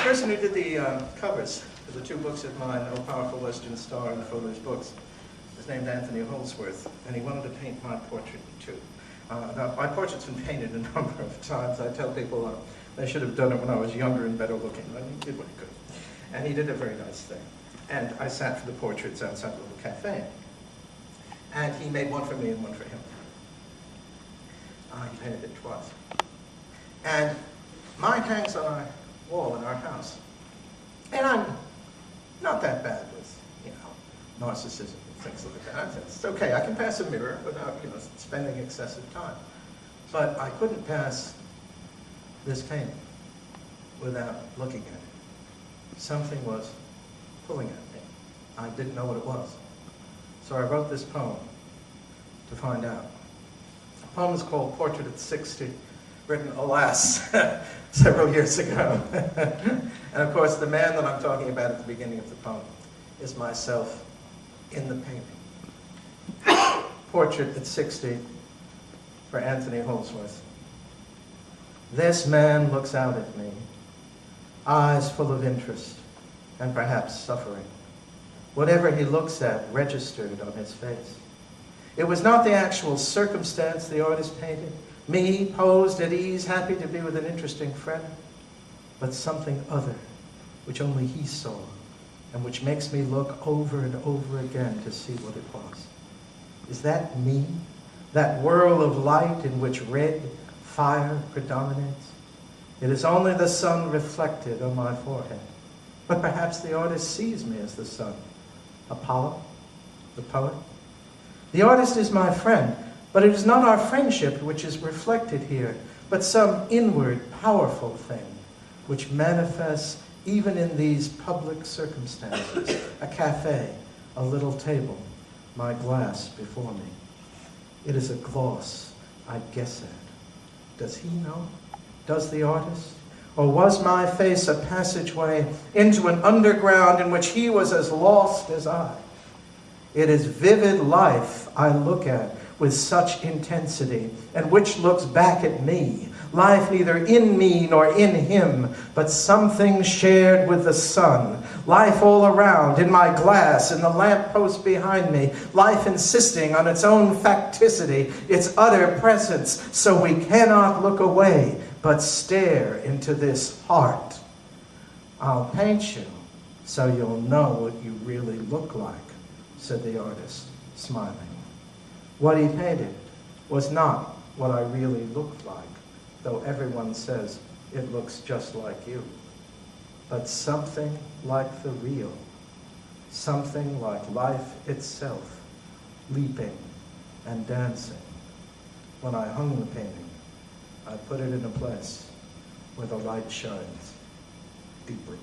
person who did the covers for the two books of mine, O Powerful Western Star and Foley's books, is named Anthony Holdsworth, and he wanted to paint my portrait too. Now, my portrait's been painted a number of times. I tell people they should have done it when I was younger and better looking. But he did what he could. And he did a very nice thing. And I sat for the portraits outside a little cafe. And he made one for me and one for him. He painted it twice. And mine hangs on our wall in our house. And I'm not that bad with, narcissism and things like that. It's okay, I can pass a mirror without, spending excessive time. But I couldn't pass this painting without looking at it. Something was pulling at me. I didn't know what it was. So I wrote this poem to find out. The poem is called Portrait at 60, written, alas, several years ago. And of course, the man that I'm talking about at the beginning of the poem is myself in the painting. Portrait at 60 for Anthony Holdsworth. This man looks out at me, eyes full of interest and perhaps suffering. Whatever he looks at registered on his face. It was not the actual circumstance the artist painted, me posed at ease, happy to be with an interesting friend, but something other, which only he saw, and which makes me look over and over again to see what it was. Is that me? That whirl of light in which red fire predominates? It is only the sun reflected on my forehead. But perhaps the artist sees me as the sun. Apollo, the poet. The artist is my friend, but it is not our friendship which is reflected here, but some inward, powerful thing which manifests even in these public circumstances. A cafe, a little table, my glass before me. It is a gloss I guess at. Does he know? Does the artist? Or was my face a passageway into an underground in which he was as lost as I? It is vivid life I look at with such intensity, and which looks back at me. Life neither in me nor in him, but something shared with the sun. Life all around, in my glass, in the lamppost behind me. Life insisting on its own facticity, its utter presence, so we cannot look away, but stare into this heart. I'll paint you so you'll know what you really look like, said the artist, smiling. What he painted was not what I really looked like, though everyone says it looks just like you, but something like the real, something like life itself, leaping and dancing. When I hung the painting, I put it in a place where the light shines deeply.